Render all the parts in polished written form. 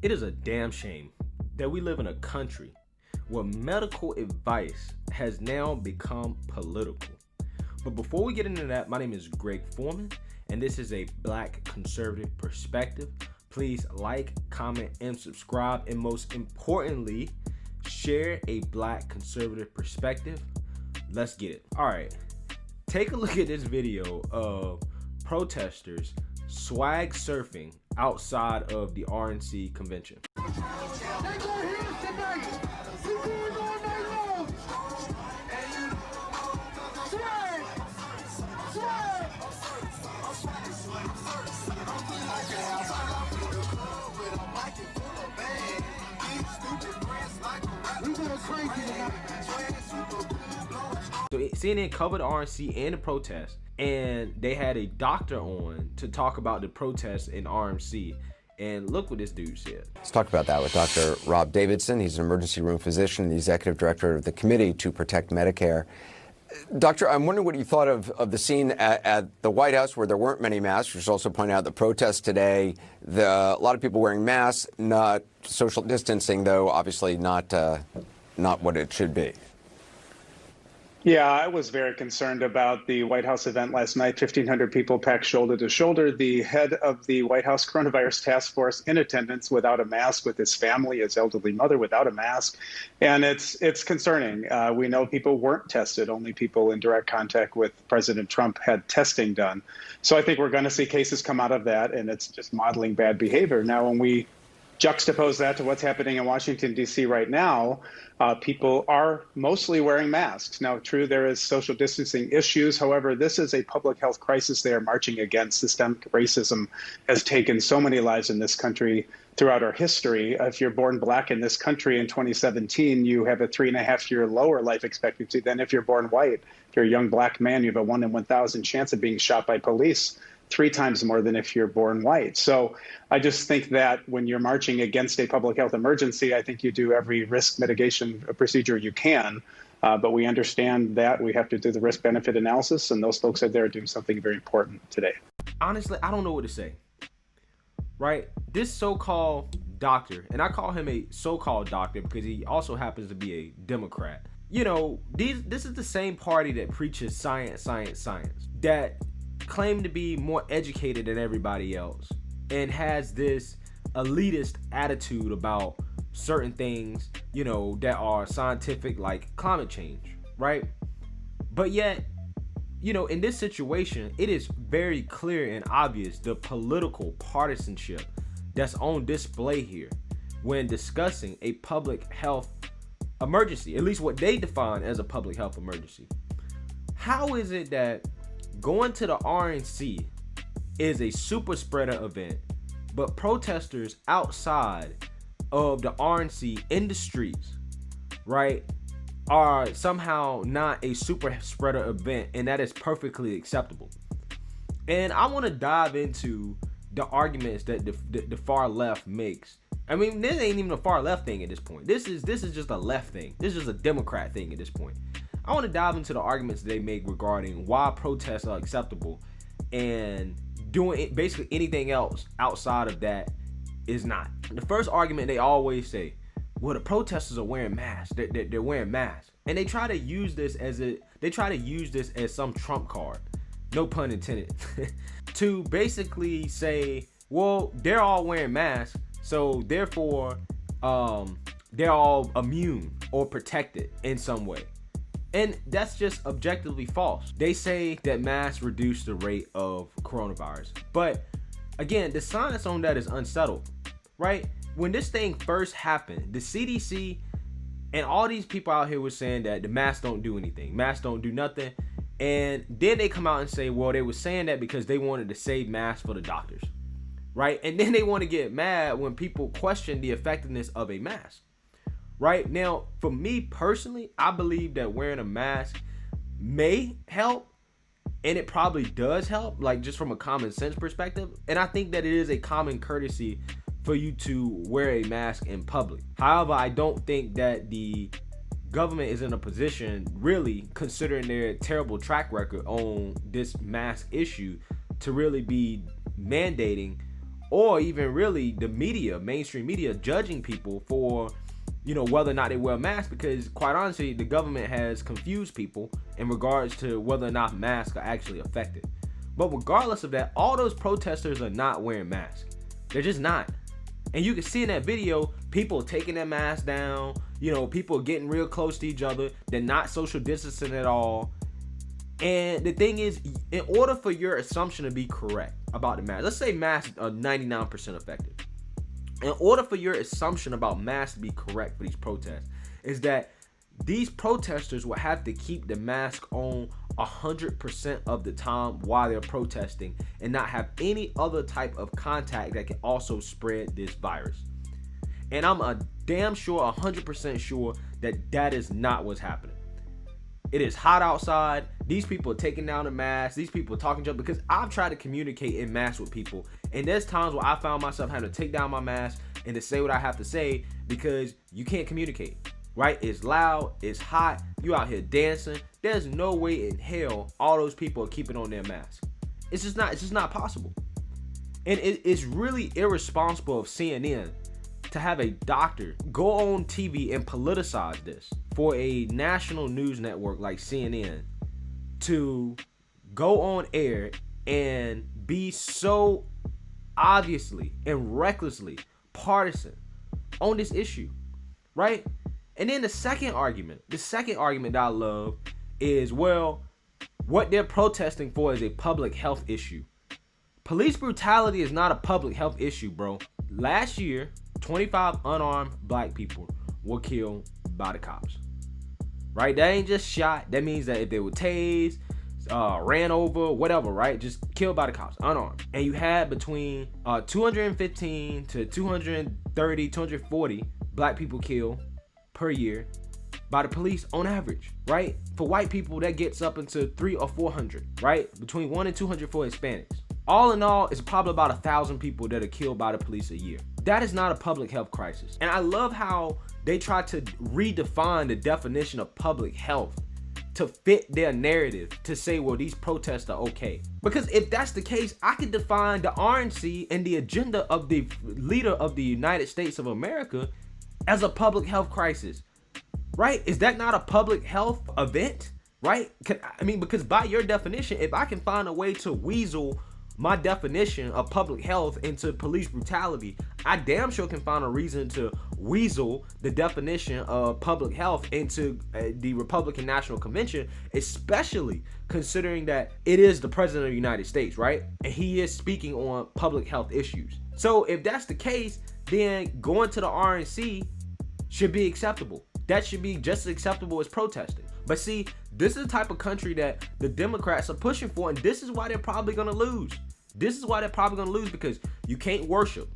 It is a damn shame that we live in a country where medical advice has now become political. But before we get into that, my name is Greg Foreman, and this is a Black conservative perspective. Please like, comment, and subscribe, and most importantly, share a Black conservative perspective. Let's get it. All right, take a look at this video of protesters swag surfing outside of the RNC convention. So CNN covered the RNC and the protest, and they had a doctor on to talk about the protests in RNC. And look what this dude said. Let's talk about that with Dr. Rob Davidson. He's an emergency room physician, the executive director of the Committee to Protect Medicare. Doctor, I'm wondering what you thought of the scene at the White House where there weren't many masks. You should also point out the protests today. A lot of people wearing masks, not social distancing, though, obviously not what it should be. Yeah, I was very concerned about the White House event last night. 1,500 people packed shoulder to shoulder. The head of the White House coronavirus task force in attendance without a mask, with his family, his elderly mother without a mask. And it's concerning. We know people weren't tested. Only people in direct contact with President Trump had testing done. So I think we're going to see cases come out of that, and it's just modeling bad behavior. Now, when we juxtapose that to what's happening in Washington, D.C. right now, people are mostly wearing masks. Now, true, there is social distancing issues. However, this is a public health crisis they are marching against. Systemic racism has taken so many lives in this country throughout our history. If you're born Black in this country in 2017, you have a 3.5-year lower life expectancy than if you're born white. If you're a young Black man, you have a 1 in 1,000 chance of being shot by police, 3 times more than if you're born white. So I just think that when you're marching against a public health emergency, I think you do every risk mitigation procedure you can. But we understand that we have to do the risk-benefit analysis, and those folks out there are doing something very important today. Honestly, I don't know what to say, right? This so-called doctor, and I call him a so-called doctor because he also happens to be a Democrat. You know, this is the same party that preaches science, that claim to be more educated than everybody else and has this elitist attitude about certain things, you know, that are scientific, like climate change, right? But yet, you know, in this situation, it is very clear and obvious the political partisanship that's on display here when discussing a public health emergency, at least what they define as a public health emergency. How is it that going to the RNC is a super spreader event, but protesters outside of the RNC in the streets, right, are somehow not a super spreader event, and that is perfectly acceptable? And I want to dive into the arguments that the far left makes. I mean, this ain't even a far left thing at this point. This is just a left thing. This is just a Democrat thing at this point. I want to dive into the arguments they make regarding why protests are acceptable and doing basically anything else outside of that is not. The first argument they always say, well, the protesters are wearing masks. They're wearing masks. And they try to use this as some trump card, no pun intended, to basically say, well, they're all wearing masks, so therefore they're all immune or protected in some way. And that's just objectively false. They say that masks reduce the rate of coronavirus. But again, the science on that is unsettled, right? When this thing first happened, the CDC and all these people out here were saying that the masks don't do anything. Masks don't do nothing. And then they come out and say, well, they were saying that because they wanted to save masks for the doctors, right? And then they want to get mad when people question the effectiveness of a mask. Right now, for me personally, I believe that wearing a mask may help, and it probably does help, like just from a common sense perspective. And I think that it is a common courtesy for you to wear a mask in public. However, I don't think that the government is in a position, really, considering their terrible track record on this mask issue, to really be mandating or even really the media, mainstream media, judging people for, whether or not they wear masks, because quite honestly, the government has confused people in regards to whether or not masks are actually effective. But regardless of that, all those protesters are not wearing masks. They're just not. And you can see in that video, people taking their masks down, people getting real close to each other. They're not social distancing at all. And the thing is, in order for your assumption to be correct about the mask, let's say masks are 99% effective. In order for your assumption about masks to be correct for these protests, is that these protesters will have to keep the mask on 100% of the time while they're protesting and not have any other type of contact that can also spread this virus. And I'm a damn sure, 100% sure that is not what's happening. It is hot outside. These people are taking down the masks. These people are talking to each other, because I've tried to communicate in mass with people, and there's times where I found myself having to take down my mask and to say what I have to say because you can't communicate. Right? It's loud, it's hot, you out here dancing. There's no way in hell all those people are keeping on their masks. It's just not possible. And it's really irresponsible of CNN to have a doctor go on TV and politicize this for a national news network like CNN to go on air and be so obviously and recklessly partisan on this issue, right? And then the second argument that I love is, well, what they're protesting for is a public health issue. Police brutality is not a public health issue, bro. Last year, 25 unarmed black people were killed by the cops. Right? That ain't just shot. That means that if they were tased, ran over, whatever, right? Just killed by the cops, unarmed. And you had between 215 to 230, 240 black people killed per year by the police on average, right? For white people, that gets up into 300 or 400, right? Between 1 and 200 for Hispanics. All in all, it's probably about 1,000 people that are killed by the police a year. That is not a public health crisis. And I love how they try to redefine the definition of public health to fit their narrative, to say, well, these protests are okay. Because if that's the case, I could define the RNC and the agenda of the leader of the United States of America as a public health crisis, right? Is that not a public health event, right? Because by your definition, if I can find a way to weasel my definition of public health into police brutality, I damn sure can find a reason to weasel the definition of public health into the Republican National Convention, especially considering that it is the president of the United States, right? And he is speaking on public health issues. So if that's the case, then going to the RNC should be acceptable. That should be just as acceptable as protesting. But see, this is the type of country that the Democrats are pushing for, and this is why they're probably going to lose. This is why they're probably going to lose, because you can't worship.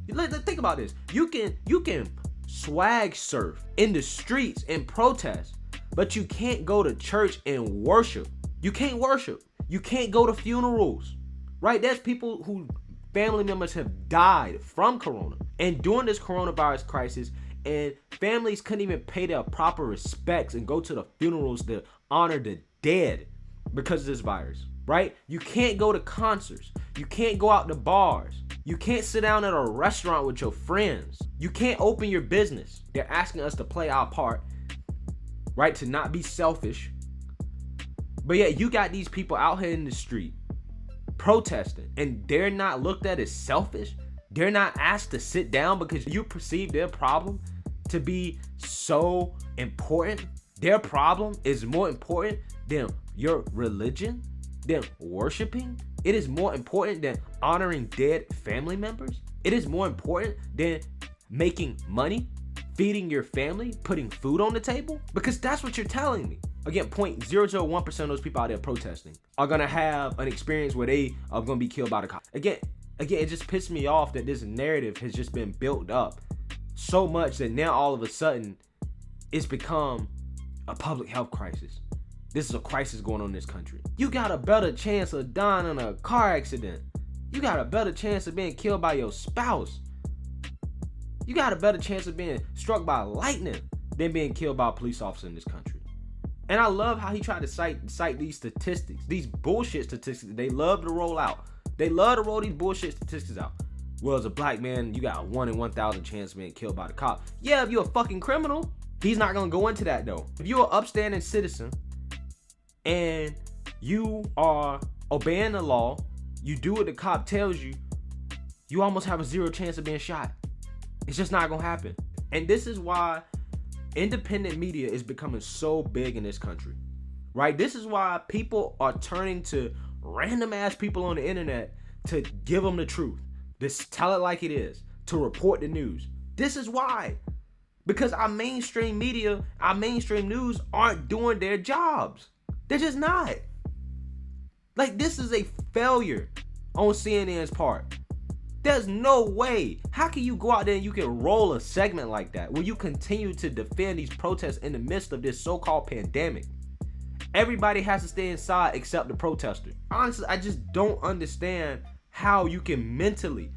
Think about this. You can swag surf in the streets and protest, but you can't go to church and worship. You can't worship. You can't go to funerals, right? There's people who family members have died from corona, and during this coronavirus crisis, and families couldn't even pay their proper respects and go to the funerals to honor the dead because of this virus, right? You can't go to concerts. You can't go out to bars. You can't sit down at a restaurant with your friends. You can't open your business. They're asking us to play our part, right? To not be selfish. But yeah, you got these people out here in the street protesting, and they're not looked at as selfish. They're not asked to sit down because you perceive their problem to be so important. Their problem is more important than your religion, than worshiping. It is more important than honoring dead family members. It is more important than making money, feeding your family, putting food on the table. Because that's what you're telling me. Again, 0.001% of those people out there protesting are going to have an experience where they are going to be killed by the cops. Again, it just pissed me off that this narrative has just been built up so much that now all of a sudden it's become a public health crisis. This is a crisis going on in this country. You got a better chance of dying in a car accident. You got a better chance of being killed by your spouse. You got a better chance of being struck by lightning than being killed by a police officer in this country. And I love how he tried to cite these statistics, these bullshit statistics they love to roll out. They love to roll these bullshit statistics out. Well, as a black man, you got a 1 in 1,000 chance of being killed by the cop. Yeah, if you're a fucking criminal. He's not gonna go into that though. If you're an upstanding citizen and you are obeying the law, you do what the cop tells you, you almost have a 0 chance of being shot. It's just not gonna happen. And this is why independent media is becoming so big in this country, right? This is why people are turning to random ass people on the internet to give them the truth, to tell it like it is, to report the news. This is why. Because our mainstream media, our mainstream news aren't doing their jobs. They're just not. Like, this is a failure on CNN's part. There's no way. How can you go out there and you can roll a segment like that where you continue to defend these protests in the midst of this so-called pandemic? Everybody has to stay inside except the protester. Honestly, I just don't understand how you can mentally,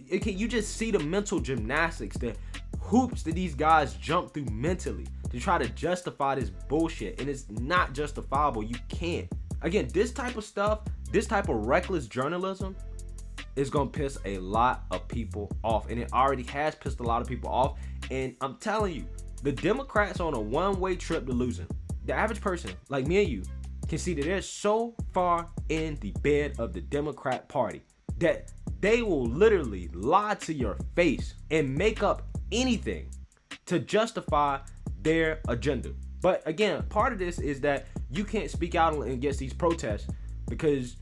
you just see the mental gymnastics, the hoops that these guys jump through mentally to try to justify this bullshit, and it's not justifiable. You can't. Again, this type of stuff, this type of reckless journalism is gonna piss a lot of people off, and it already has pissed a lot of people off. And I'm telling you, the Democrats are on a one-way trip to losing. The average person like me and you can see that they're so far in the bed of the Democrat Party that they will literally lie to your face and make up anything to justify their agenda. But again, part of this is that you can't speak out against these protests because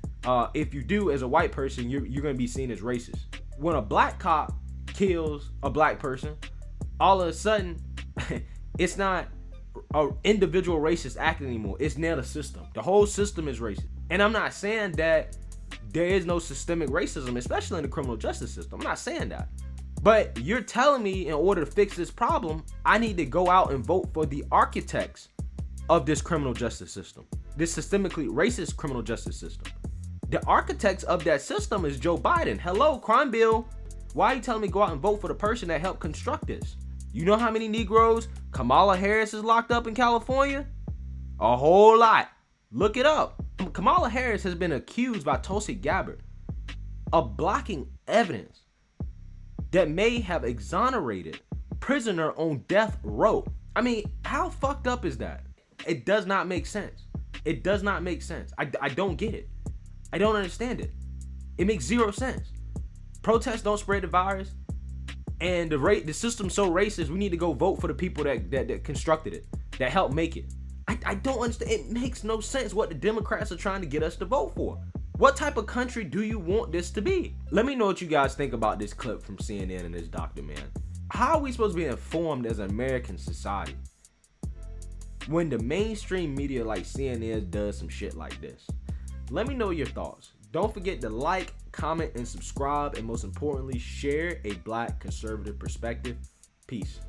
if you do, as a white person, you're going to be seen as racist. When a black cop kills a black person, all of a sudden, it's not an individual racist act anymore. It's now the system. The whole system is racist. And I'm not saying that there is no systemic racism, especially in the criminal justice system. I'm not saying that. But you're telling me in order to fix this problem, I need to go out and vote for the architects of this criminal justice system, this systemically racist criminal justice system. The architects of that system is Joe Biden. Hello, crime bill. Why are you telling me go out and vote for the person that helped construct this? You know how many Negroes Kamala Harris is locked up in California? A whole lot. Look it up. Kamala Harris has been accused by Tulsi Gabbard of blocking evidence that may have exonerated prisoner on death row. I mean, how fucked up is that? It does not make sense. It does not make sense. I don't get it. I don't understand it. It makes 0 sense. Protests don't spread the virus, and the system's so racist. We need to go vote for the people that constructed it, that helped make it. I don't understand. It makes no sense what the Democrats are trying to get us to vote for. What type of country do you want this to be? Let me know what you guys think about this clip from CNN and this doctor, man. How are we supposed to be informed as an American society when the mainstream media like CNN does some shit like this? Let me know your thoughts. Don't forget to like, comment, and subscribe, and most importantly, share a black conservative perspective. Peace.